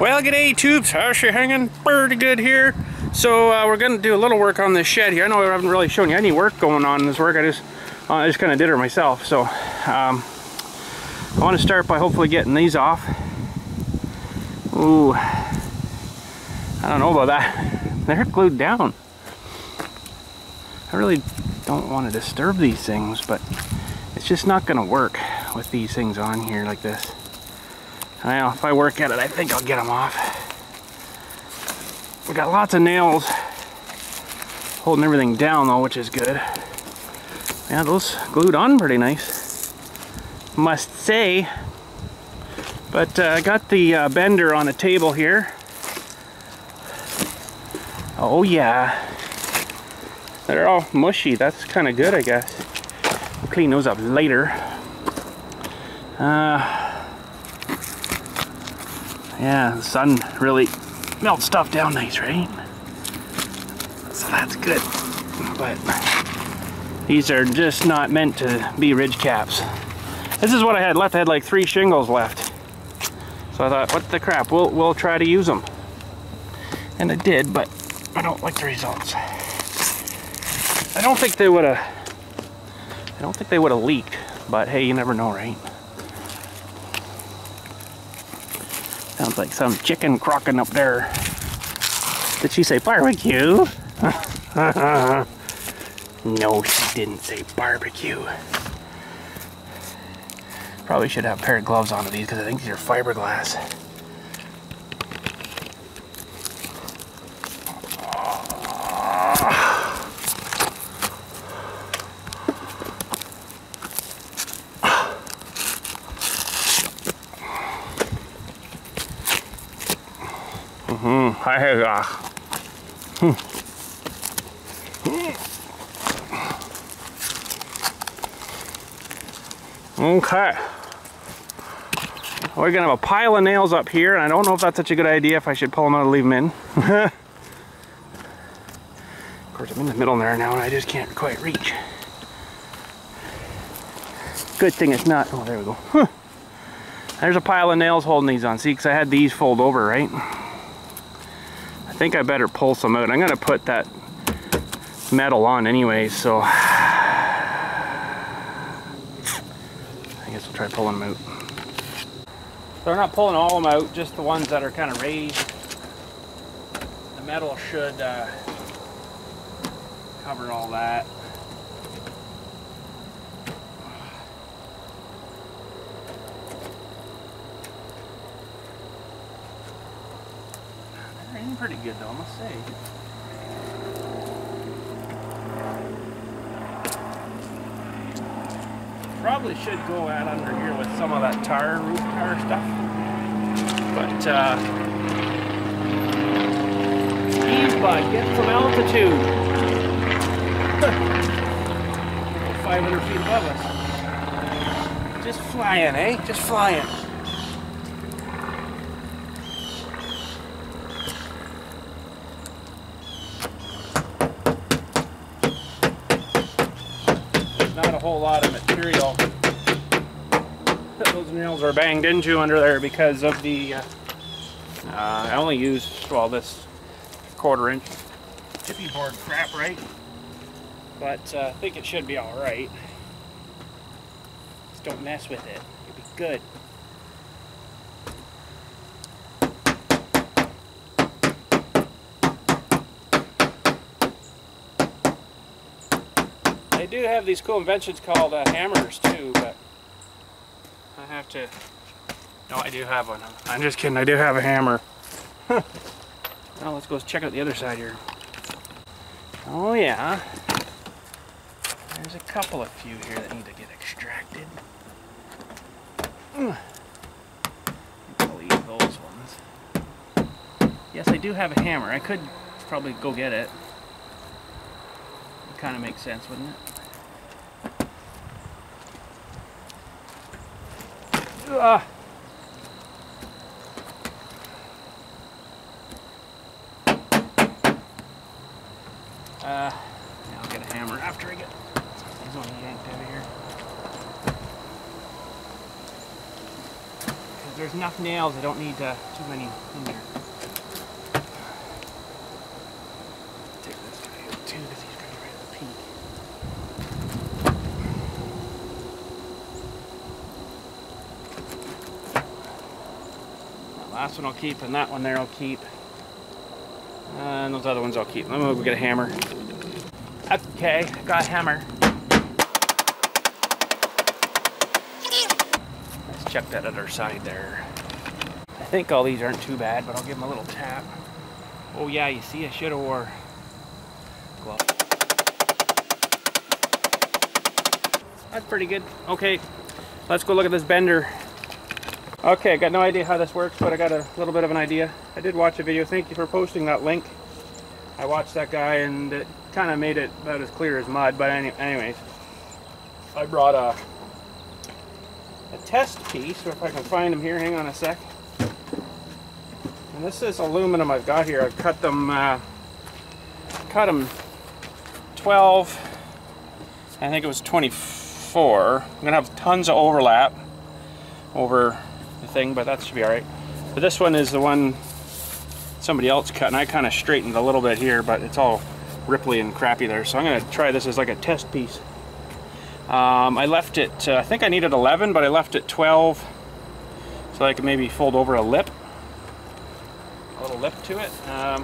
Well, g'day tubes, how's you hanging? Pretty good here. So we're gonna do a little work on this shed here. I know I haven't really shown you any work going on in this work. I just kind of did it myself. So I want to start by hopefully getting these off. Ooh, I don't know about that. They're glued down. I really don't want to disturb these things, but it's just not gonna work with these things on here like this. Well, if I work at it, I think I'll get them off. We got lots of nails holding everything down though, which is good. Yeah, those glued on pretty nice, must say. But I got the bender on the table here. Oh yeah, they're all mushy. That's kind of good, I guess. I'll clean those up later. Yeah, the sun really melts stuff down nice, right? So that's good. But these are just not meant to be ridge caps. This is what I had left. I had like 3 shingles left. So I thought, what the crap, we'll try to use them. And I did, but I don't like the results. I don't think they would have leaked, but hey, you never know, right? Sounds like some chicken crocking up there. Did she say barbecue? No, she didn't say barbecue. Probably should have a pair of gloves on these because I think these are fiberglass. Okay. We're gonna have a pile of nails up here, and I don't know if that's such a good idea, if I should pull them out or leave them in. Of course, I'm in the middle there now, and I just can't quite reach. Good thing it's not. Oh, there we go. There's a pile of nails holding these on. See, because I had these fold over, right? I think I better pull some out. I'm gonna put that metal on anyway, so I guess we'll try pulling them out. So we're not pulling all of them out, just the ones that are kind of raised. The metal should cover all that. They're in pretty good though, I must say. Probably should go out under here with some of that roof tar stuff. But ease bud, get some altitude. 500 feet above us. Just flying, eh? Just flying. Not a whole lot of material. Those nails are banged into under there because of the I only used, well, this 1/4 inch tippy board crap, right? But I think it should be all right. Just don't mess with it. It'll be good. They do have these cool inventions called hammers too, but I have to. No, I do have one. I'm just kidding. I do have a hammer. Now let's go check out the other side here. Oh yeah. There's a couple of few here that need to get extracted. I'll leave those ones. Yes, I do have a hammer. I could probably go get it. It kind of makes sense, wouldn't it? I'll get a hammer after I get these ones yanked out of here. there's enough nails. I don't need too many in there. Take this guy out too because he's going right at the peak. That last one I'll keep, and that one there I'll keep. And those other ones I'll keep. Let me go get a hammer. Okay, got a hammer. Let's check that other side there. I think all these aren't too bad, but I'll give them a little tap. Oh yeah, you see, I should have wore gloves. That's pretty good. Okay, let's go look at this bender. Okay, I got no idea how this works, but I got a little bit of an idea. I did watch a video. Thank you for posting that link. I watched that guy and it kind of made it about as clear as mud, but anyways. I brought a test piece, so if I can find them here, hang on a sec. And this is aluminum I've got here. I've cut them 12, I think it was 24. I'm gonna have tons of overlap over the thing, but that should be all right. But this one is the one somebody else cut, and I kind of straightened a little bit here, but it's all ripply and crappy there. So I'm gonna try this as like a test piece. I left it, I think I needed 11, but I left it 12 so I could maybe fold over a lip. A little lip to it. I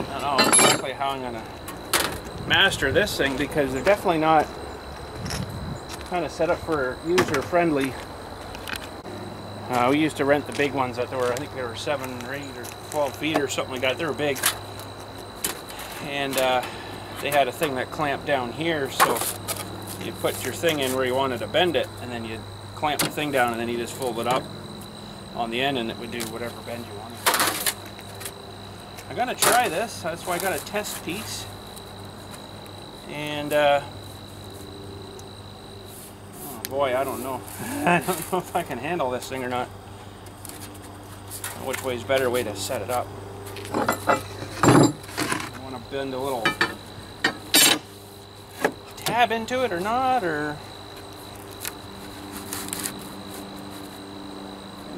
don't know exactly how I'm gonna master this thing because they're definitely not kind of set up for user friendly. We used to rent the big ones that were, I think they were 7 or 8 or 12 feet or something like that. They were big. And they had a thing that clamped down here, so you put your thing in where you wanted to bend it, and then you'd clamp the thing down, and then you just fold it up on the end, and it would do whatever bend you wanted. I'm gonna try this. That's why I got a test piece. And oh boy, I don't know. I don't know if I can handle this thing or not. Which way is better way to set it up? I want to bend a little tab into it or not, or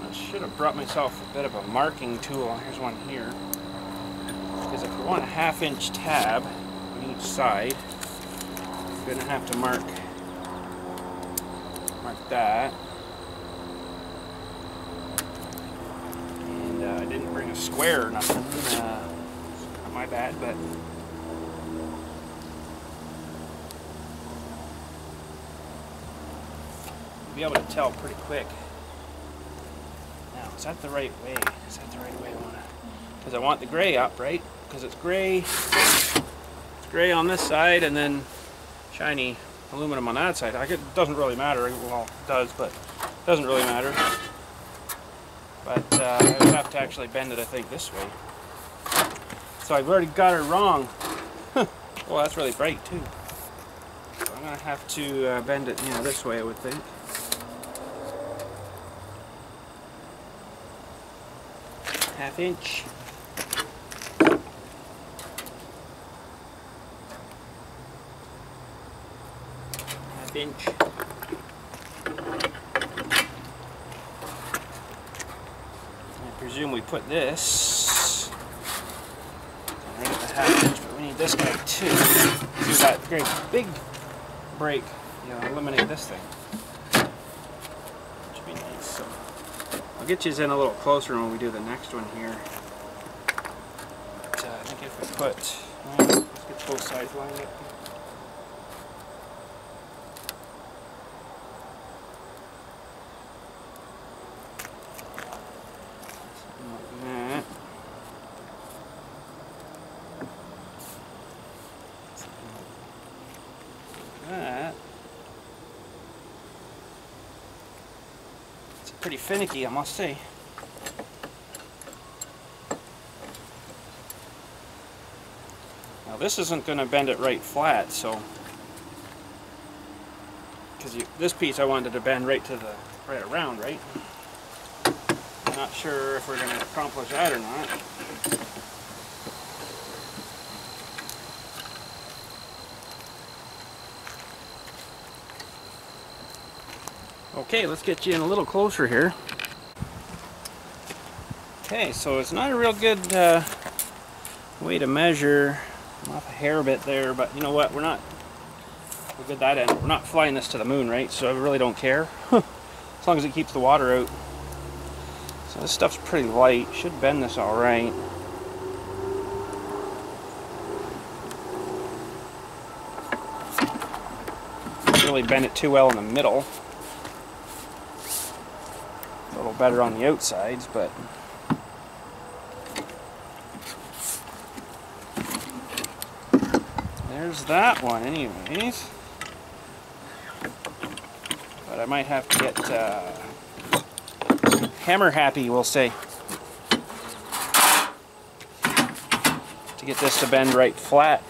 I should have brought myself a bit of a marking tool. Here's one here. Because if you want a 1/2-inch tab on each side, you're gonna have to mark that. And I didn't bring a square or nothing. Not my bad, but you'll be able to tell pretty quick. Now, is that the right way? Is that the right way I want to? Because I want the gray up, right? Because it's gray. It's gray on this side, and then shiny aluminum on that side. It doesn't really matter. Well, it does, but it doesn't really matter. But I would have to actually bend it, I think, this way. So I've already got it wrong. Well, that's really bright too. So I'm gonna have to bend it, this way, I would think. Half-inch. Inch. I presume we put this right at the 1/2 inch, but we need this guy too. See that great big break, eliminate this thing. Which would be nice. So I'll get you in a little closer when we do the next one here. But, I think if we put, let's get both sides lined up. Pretty finicky, I must say. Now this isn't going to bend it right flat, so because this piece I wanted to bend right around, right? I'm not sure if we're going to accomplish that or not. Okay, let's get you in a little closer here. Okay, so it's not a real good way to measure. I'm off a hair bit there, but you know what? We'll get that in. We're not flying this to the moon, right? So I really don't care. As long as it keeps the water out. So this stuff's pretty light. Should bend this all right. Didn't really bend it too well in the middle. A little better on the outsides, but there's that one anyways. But I might have to get hammer happy, we'll say, to get this to bend right flat.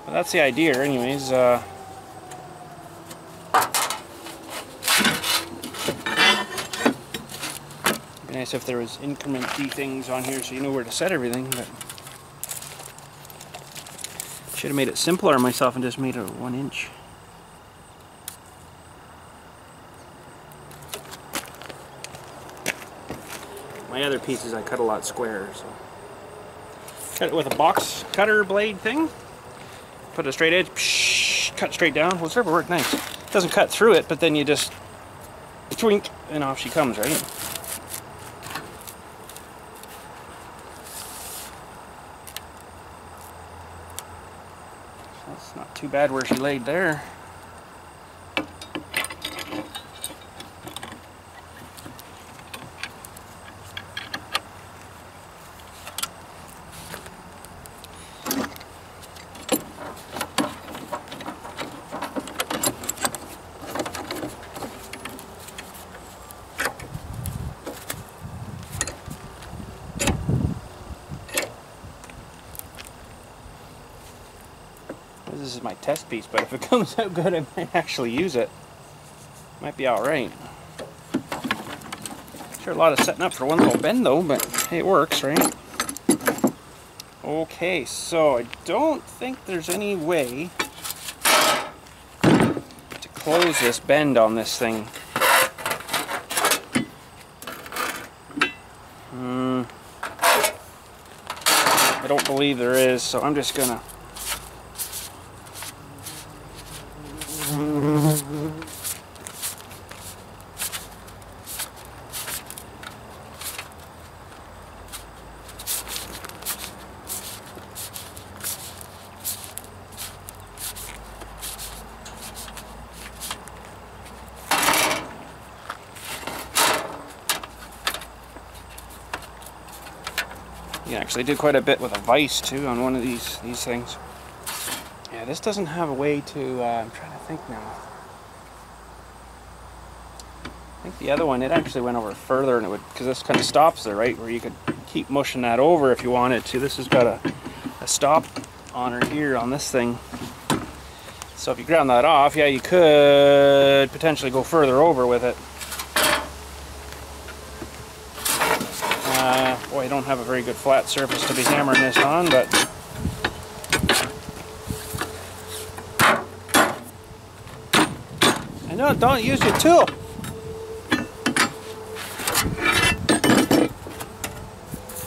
But that's the idea anyways. It'd be nice if there was increment-y things on here so you know where to set everything, but should have made it simpler on myself and just made it 1 inch. My other pieces I cut a lot squarer, so cut it with a box cutter blade thing. Put a straight edge, psh, cut straight down. Well, it's never worked nice. It doesn't cut through it, but then you just twink and off she comes, right? That's not too bad where she laid there. This is my test piece, but if it comes out good, I might actually use it. Might be alright. Sure, a lot of setting up for one little bend though, but hey, it works, right? Okay, so I don't think there's any way to close this bend on this thing. I don't believe there is, so I'm just gonna you can actually do quite a bit with a vise too on one of these things. Yeah, this doesn't have a way to, I'm trying to think now. I think the other one, it actually went over further and it would, because this kind of stops there, right? Where you could keep mushing that over if you wanted to. This has got a stop on her here on this thing. So if you ground that off, yeah, you could potentially go further over with it. Boy, I don't have a very good flat surface to be hammering this on, but I know, don't use your tool.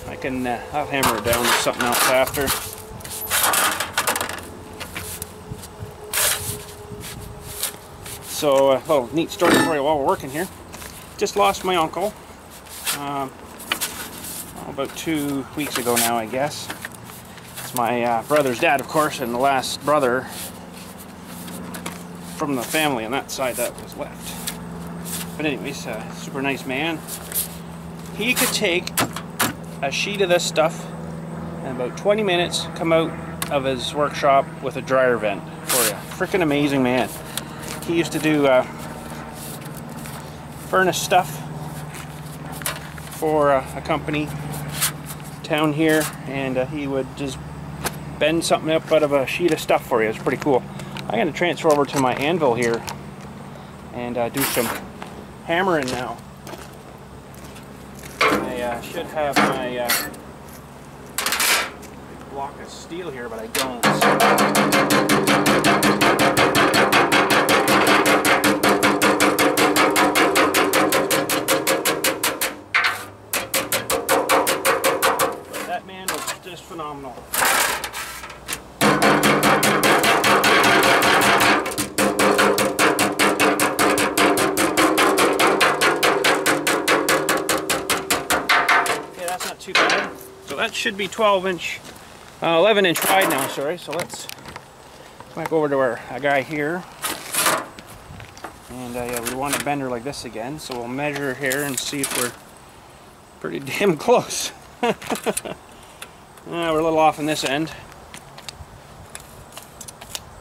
I can, I'll hammer it down with something else after. So, well, neat story for you while we're working here. Just lost my uncle. About 2 weeks ago now, I guess. It's my brother's dad, of course, and the last brother from the family on that side that was left. But anyways, super nice man. He could take a sheet of this stuff and about 20 minutes come out of his workshop with a dryer vent for you. Freaking amazing man. He used to do furnace stuff for a company town here, and he would just bend something up out of a sheet of stuff for you. It's pretty cool. I'm going to transfer over to my anvil here and do some hammering now. I should have my block of steel here, but I don't. phenomenal. Okay, that's not too bad. So that should be 11 inch wide now, sorry. So let's back over to our guy here. And yeah, we want a bender like this again, so we'll measure here and see if we're pretty damn close. We're a little off on this end.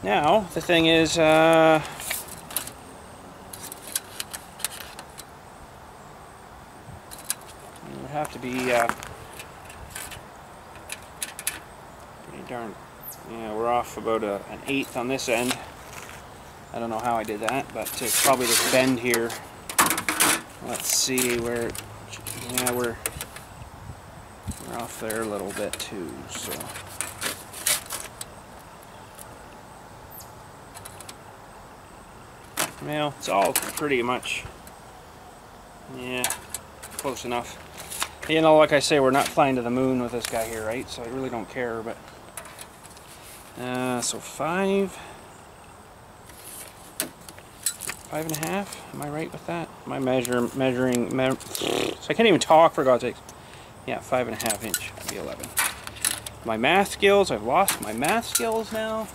Now, the thing is, it would have to be pretty darn, yeah, we're off about an 1/8 on this end. I don't know how I did that, but it's probably this bend here. Let's see where, yeah, we're off there a little bit too, so. Well, it's all pretty much, yeah, close enough. You know, like I say, we're not flying to the moon with this guy here, right? So I really don't care, but, so 5.5, am I right with that? My measuring, so I can't even talk for God's sakes. Yeah, 5.5 inch, that'd be 11. My math skills, I've lost my math skills now.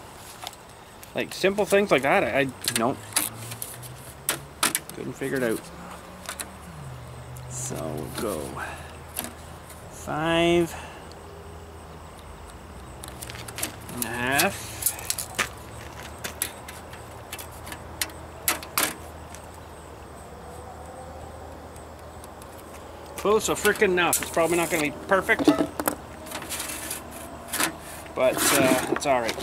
Like simple things like that, I nope. Couldn't figure it out. So we'll go 5.5. Close, so freaking enough. It's probably not going to be perfect, but it's all right.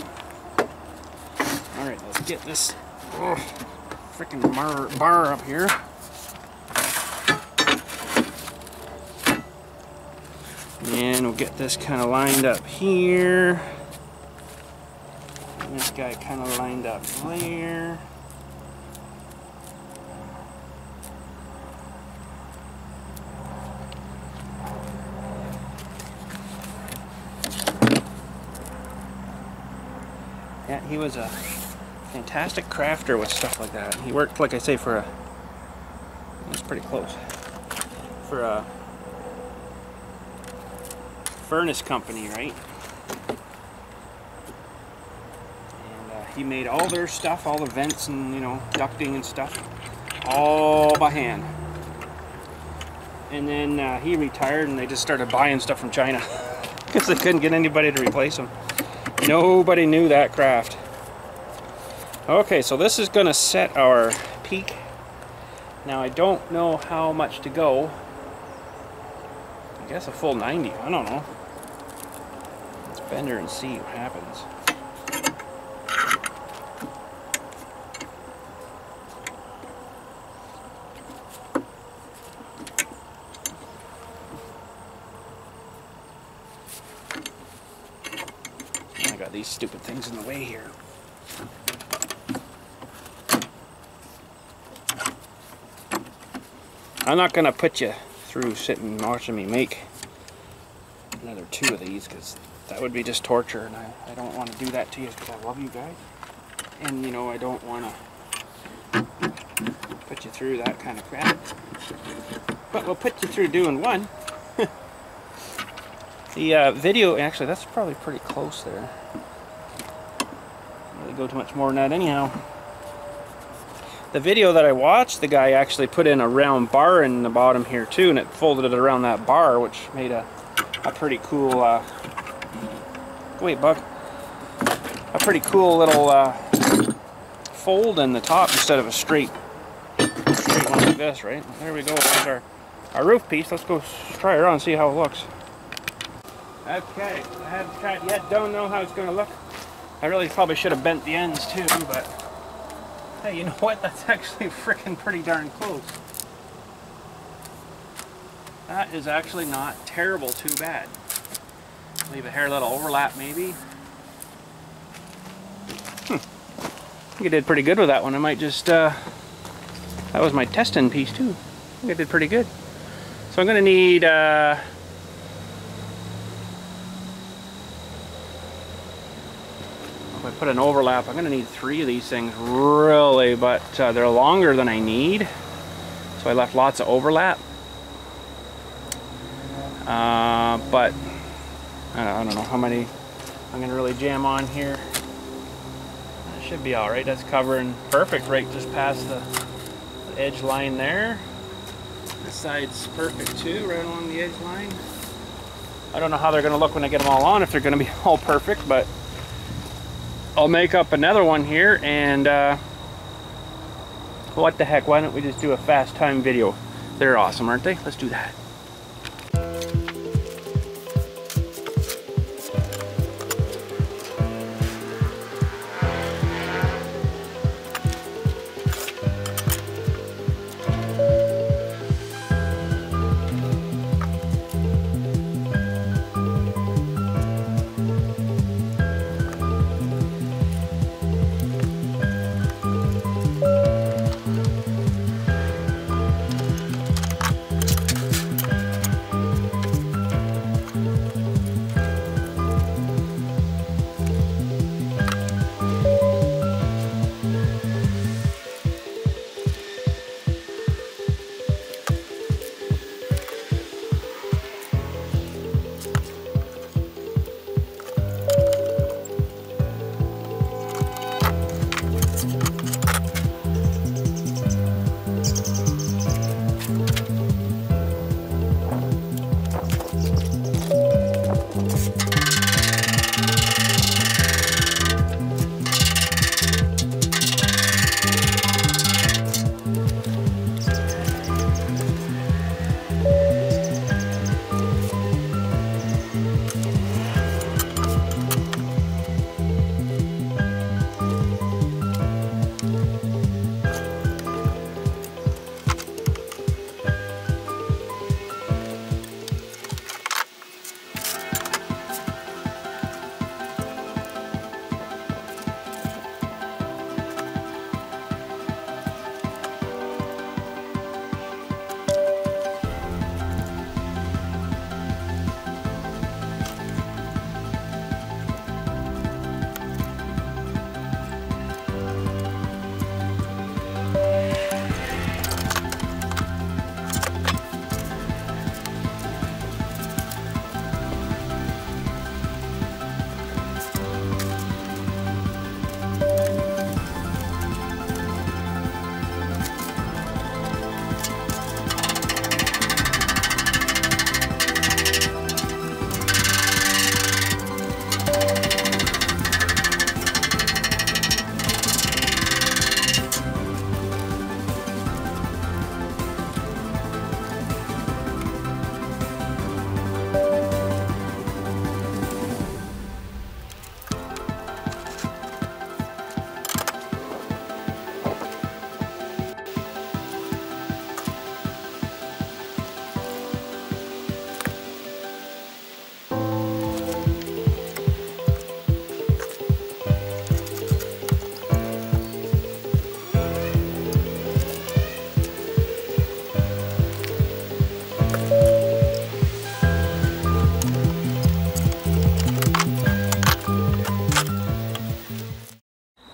All right, let's get this freaking bar up here. And we'll get this kind of lined up here. And this guy kind of lined up there. Yeah, he was a fantastic crafter with stuff like that. He worked, like I say, for a, it was pretty close, for a furnace company, right? And he made all their stuff, all the vents and, you know, ducting and stuff, all by hand. And then he retired and they just started buying stuff from China because they couldn't get anybody to replace him. Nobody knew that craft. Okay, so this is going to set our peak. Now I don't know how much to go. I guess a full 90. I don't know. Let's bend her and see what happens. I got these stupid things in the way here. I'm not going to put you through sitting watching me make another 2 of these because that would be just torture, and I don't want to do that to you because I love you guys. And, you know, I don't want to put you through that kind of crap. But we'll put you through doing one. The video, actually, that's probably pretty close there. Don't really go too much more than that anyhow. The video that I watched, the guy actually put in a round bar in the bottom here too, and it folded it around that bar, which made a pretty cool, wait bug, a pretty cool little fold in the top instead of a straight one like this, right? There we go, there's our roof piece. Let's go try her on and see how it looks. Okay, I haven't tried it yet, don't know how it's going to look. I really probably should have bent the ends too, but hey, you know what? That's actually freaking pretty darn close. That is actually not terrible, too bad. Leave a hair little overlap maybe. I think I did pretty good with that one. I might just, that was my testing piece too. I think I did pretty good. So I'm going to need I put an overlap. I'm gonna need 3 of these things really, but they're longer than I need. So I left lots of overlap. But I don't know how many I'm gonna really jam on here. That should be all right. That's covering perfect right just past the edge line there. This side's perfect too, right along the edge line. I don't know how they're gonna look when I get them all on, if they're gonna be all perfect, but I'll make up another one here, and what the heck, why don't we just do a fast time video? They're awesome, aren't they? Let's do that.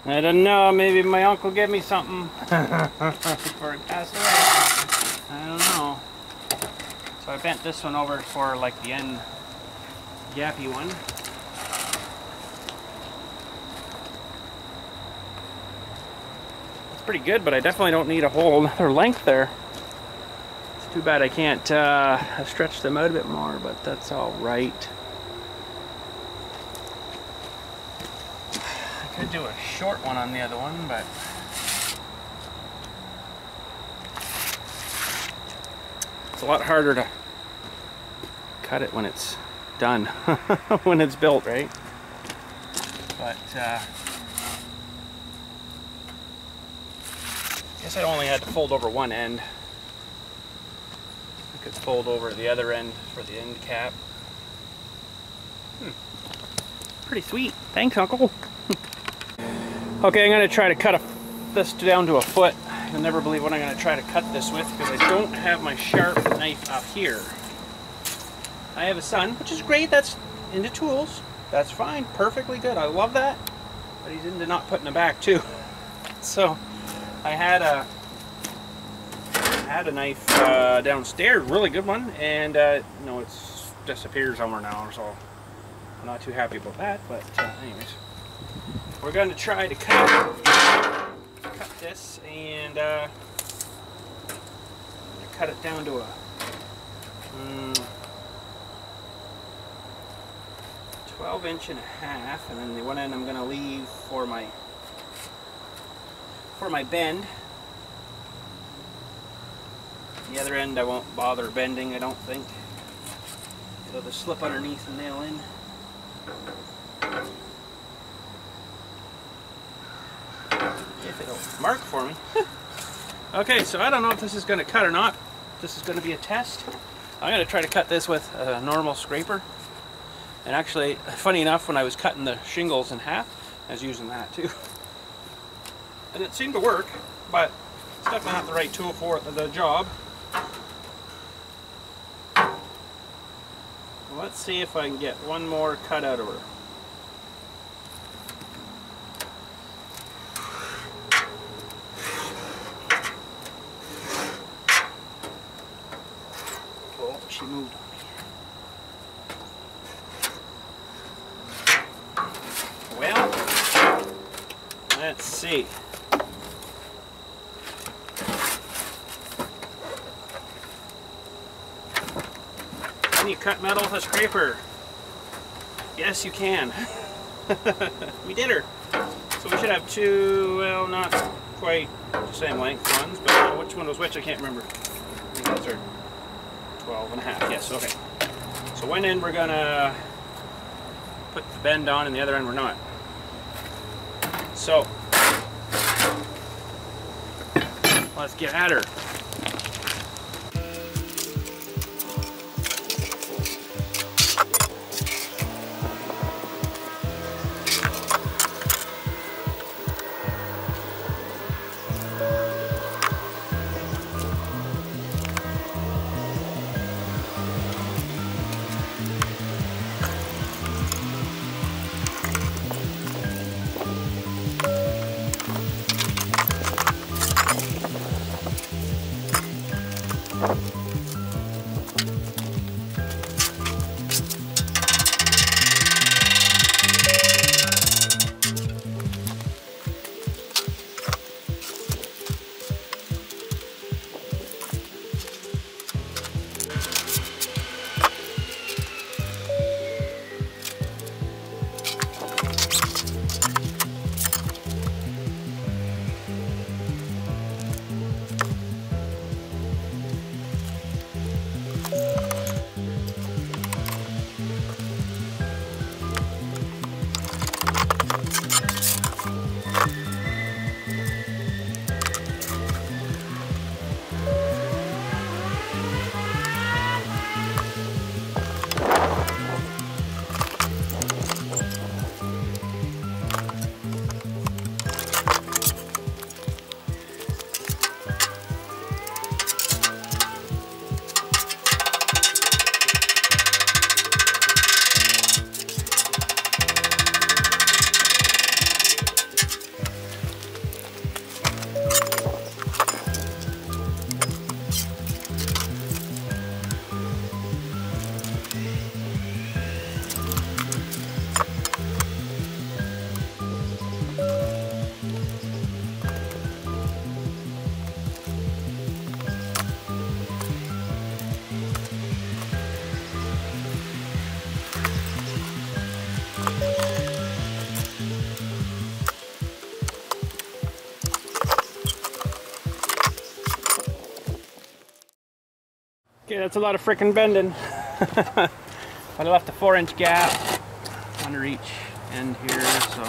I don't know, maybe my uncle gave me something before he passed away. I don't know. So I bent this one over for like the end gappy one. It's pretty good, but I definitely don't need a whole other length there. It's too bad I can't stretch them out a bit more, but that's all right. Could do a short one on the other one, but it's a lot harder to cut it when it's done, when it's built, right? But I guess I only had to fold over one end. I could fold over the other end for the end cap. Pretty sweet. Thanks, Uncle. Okay, I'm going to try to cut this down to a foot. You'll never believe what I'm going to try to cut this with, because I don't have my sharp knife up here. I have a son, which is great. That's into tools. That's fine. Perfectly good. I love that. but he's into not putting it back too. So I had a knife downstairs, really good one, and no, it's disappeared somewhere now, so I'm not too happy about that. But anyways, we're going to try to cut this and cut it down to a 12.5 inches, and then the one end I'm going to leave for my bend. The other end I won't bother bending, I don't think. It'll just slip underneath and nail in. If it'll mark for me. Okay, so I don't know if this is going to cut or not. This is going to be a test. I'm going to try to cut this with a normal scraper. And actually, funny enough, when I was cutting the shingles in half, I was using that too. And it seemed to work, but it's definitely not the right tool for the job. Let's see if I can get one more cut out of her. Oh, she moved on me. Well, let's see. Can you cut metal with a scraper? Yes, you can. We did her. So we should have two, well, not quite the same length ones, but which one was which, I can't remember. I think those are 12.5, yes, okay. So one end we're gonna put the bend on and the other end we're not. So, let's get at her. Okay, that's a lot of frickin' bending. I left a 4-inch gap under each end here, so.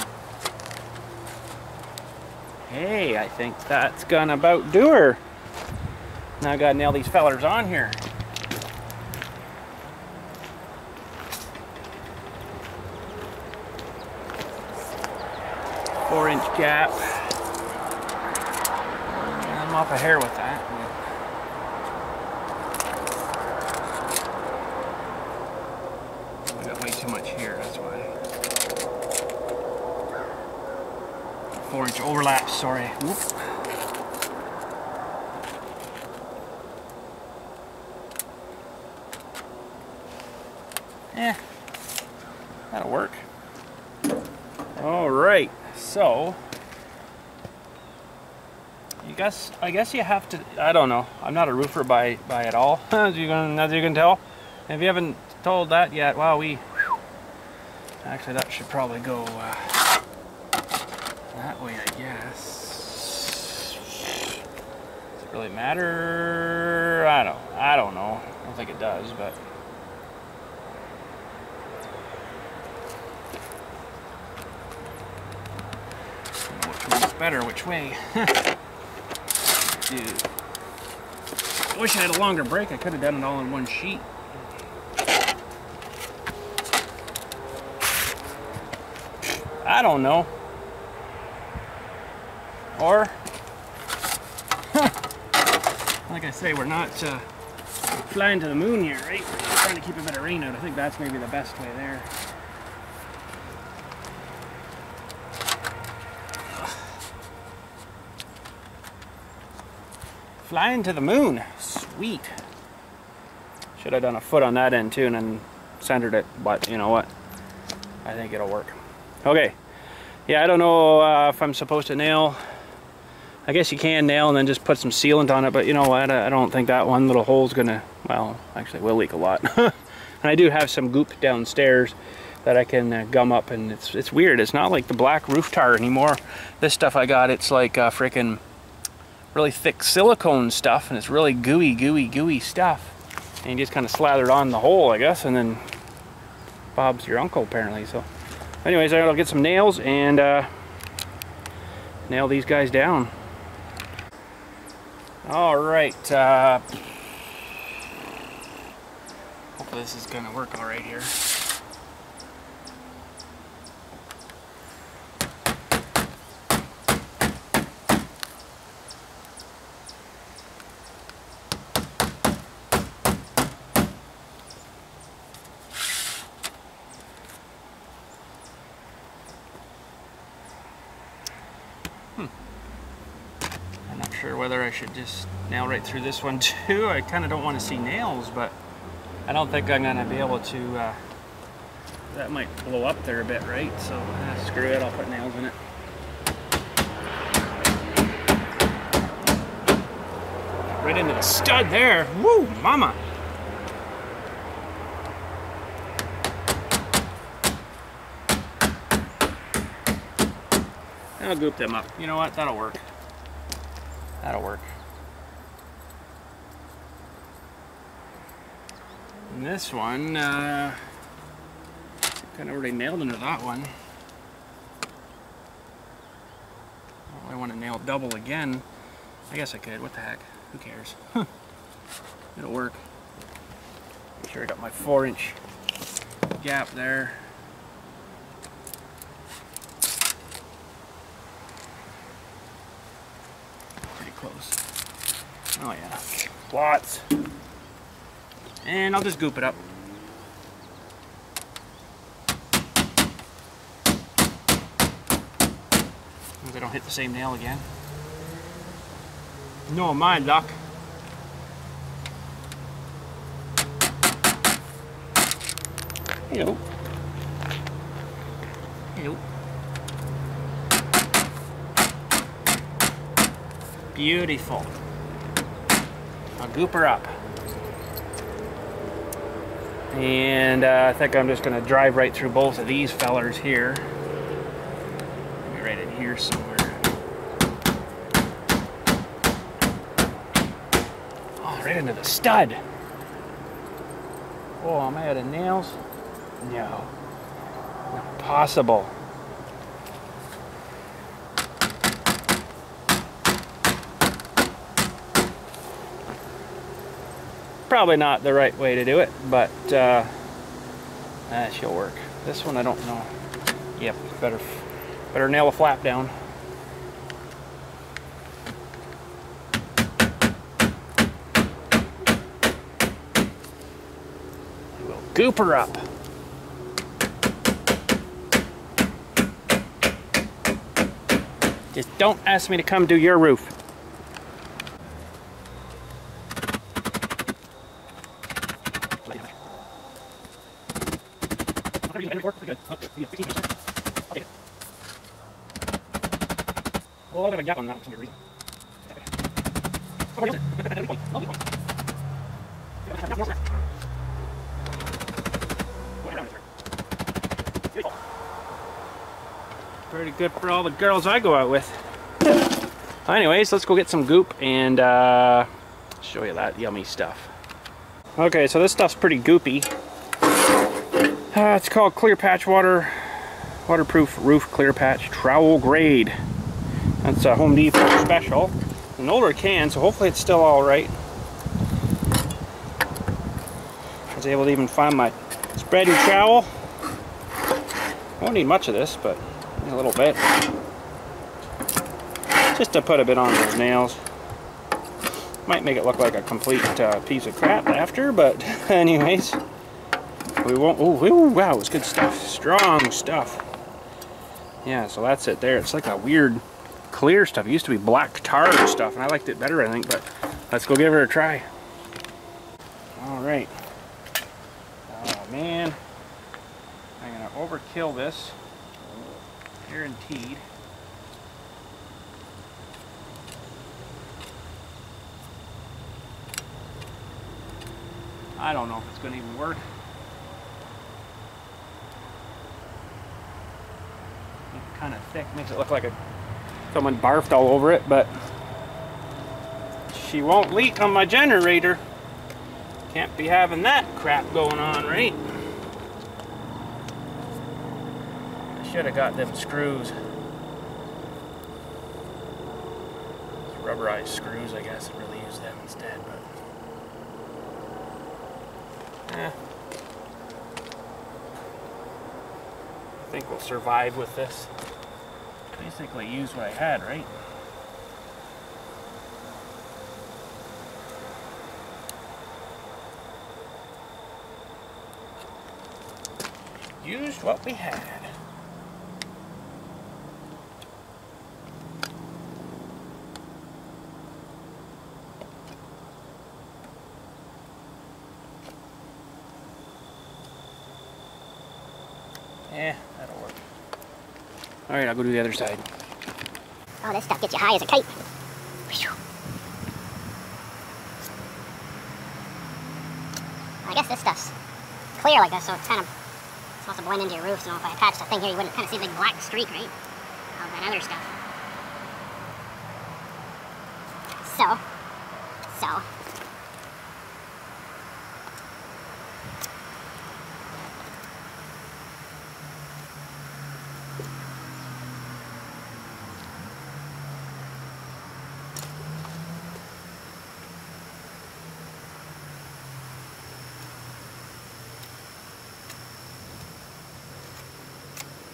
Hey, I think that's gonna about do her. Now I gotta nail these fellers on here. Four-inch gap. I'm off a hair with that. I got way too much here, that's why. 4-inch overlap, sorry. Whoop. Eh, that'll work. All right, so I guess you have to. I don't know. I'm not a roofer by at all, as you can tell. If you haven't told that yet, wow, actually that should probably go that way, I guess. Does it really matter? I don't know. I don't think it does, but. Which one's better? Which way? Dude. I wish I had a longer break. I could have done it all in one sheet. I don't know. Or, like I say, we're not flying to the moon here, right? We're trying to keep a bit of rain out. I think that's maybe the best way there. Flying to the moon. Sweet. Should have done a foot on that end too and then centered it, but you know what? I think it'll work. Okay. Yeah, I don't know if I'm supposed to nail. I guess you can nail and then just put some sealant on it, but you know what? I don't think that one little hole's gonna, well, actually it will leak a lot. And I do have some goop downstairs that I can gum up, and it's weird. It's not like the black roof tar anymore. This stuff I got, it's like freaking really thick silicone stuff, and it's really gooey stuff. And you just kind of slather it on the hole, I guess, and then Bob's your uncle apparently. So anyways, I'll get some nails and nail these guys down. All right. Hopefully this is gonna work all right here. I'm not sure whether I should just nail right through this one too. I kind of don't want to see nails, but I don't think I'm going to be able to. That might blow up there a bit, right? So screw it, I'll put nails in it. Right into the stud there. Woo, mama! I'll goop them up. You know what? That'll work. That'll work. And this one, kind of already nailed into that one. Oh, I want to nail double again. I guess I could. What the heck? Who cares? It'll work. Make sure I got my 4-inch gap there. Close. Oh yeah, lots. And I'll just goop it up. Hope I don't hit the same nail again. No, my luck. Hello. Hello. Beautiful. I'll goop her up. And I think I'm just going to drive right through both of these fellers here. Maybe right in here somewhere. Oh, right into the stud. Oh, am I out of nails? No. Not possible. Probably not the right way to do it, but she'll work. This one I don't know. Yep, better nail a flap down. We'll goop her up. Just don't ask me to come do your roof. Well, I have a gap on that for some reason. Pretty good for all the girls I go out with. Anyways, let's go get some goop and show you that yummy stuff. Okay, so this stuff's pretty goopy. It's called Clear Patch Waterproof Roof Clear Patch Trowel Grade. That's a Home Depot special. An older can, so hopefully it's still all right. I was able to even find my spreading trowel. Won't need much of this, but a little bit. Just to put a bit on those nails. Might make it look like a complete piece of crap after, but anyways. We won't. Oh, wow, it's good stuff. Strong stuff. Yeah, so that's it there. It's like a weird clear stuff. It used to be black tar stuff, and I liked it better, I think, but let's go give her a try. Alright. Oh, man. I'm going to overkill this. Guaranteed. I don't know if it's going to even work. It's kind of thick, makes it look like someone barfed all over it, but she won't leak on my generator. Can't be having that crap going on, right? I should have got them screws. These rubberized screws, I guess, I'd really use them instead, but I think we'll survive with this. Basically use what I had, right? Used what we had. Yeah, that'll work. Alright, I'll go to the other side. Oh, this stuff gets you high as a kite. I guess this stuff's clear like this, so it's kind of supposed to blend into your roof. So if I attached a thing here, you wouldn't kind of see a big black streak, right? Of that other stuff. So.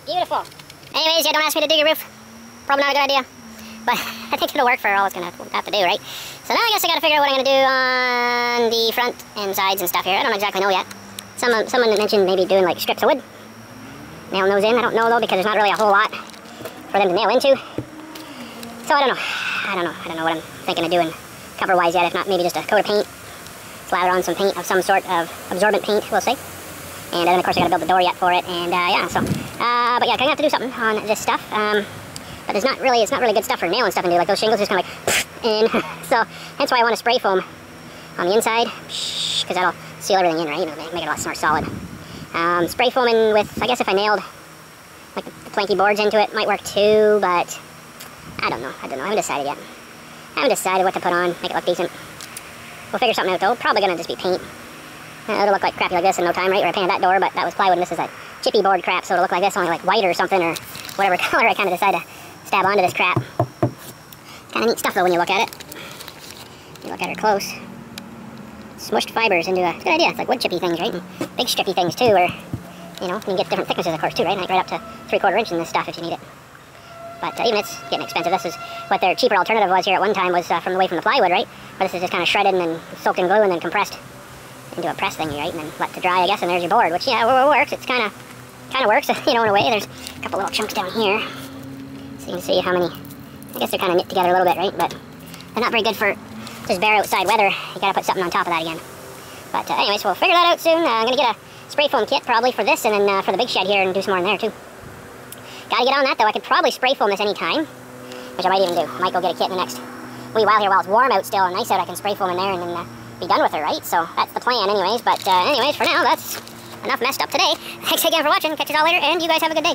Beautiful. Anyways, yeah, don't ask me to dig your roof. Probably not a good idea. But I think it'll work for all it's going to have to do, right? So now I guess I got to figure out what I'm going to do on the front and sides and stuff here. I don't exactly know yet. Someone mentioned maybe doing like strips of wood. Nailing those in. I don't know though, because there's not really a whole lot for them to nail into. So I don't know. I don't know what I'm thinking of doing cover-wise yet. If not, maybe just a coat of paint. Slather on some paint of some sort of absorbent paint, we'll see. And then of course I gotta build the door yet for it, and yeah, so, but yeah, gonna have to do something on this stuff, but it's not really good stuff for nailing stuff into, like those shingles just kind of like, in, so, hence why I want to spray foam on the inside, because that'll seal everything in, right, you know, make it a lot more solid. Spray foaming with, I guess if I nailed, like the planky boards into it, might work too, but, I don't know, I haven't decided yet. I haven't decided what to put on, make it look decent. We'll figure something out though, probably gonna just be paint. It'll look like crappy like this in no time, right? Where I painted that door, but that was plywood, and this is a chippy board crap, so it'll look like this, only like white or something, or whatever color I kind of decide to stab onto this crap. Kind of neat stuff, though, when you look at it. You look at it close. Smushed fibers into a... It's a good idea. It's like wood chippy things, right? And big strippy things, too, where, you know, you can get different thicknesses, of course, too, right? Like right up to 3/4 inch in this stuff if you need it. But even it's getting expensive. This is what their cheaper alternative was here at one time, was from away from the plywood, right? But this is just kind of shredded and then soaked in glue and then compressed into a press thing, right, and then let to dry, I guess, and there's your board, which, yeah, works. It's kind of works, you know, in a way. There's a couple little chunks down here, so you can see how many I guess they're kind of knit together a little bit, right? But they're not very good for just bare outside weather. You gotta put something on top of that again. But anyways, we'll figure that out soon. I'm gonna get a spray foam kit probably for this, and then for the big shed here, and do some more in there too. Gotta get on that though. I could probably spray foam this anytime, which I might even do. I might go get a kit in the next wee while here while it's warm out still and nice out. I can spray foam in there and then be done with it, right? So that's the plan anyways. But anyways, for now, that's enough messed up today. Thanks again for watching. Catch you all later, and you guys have a good day.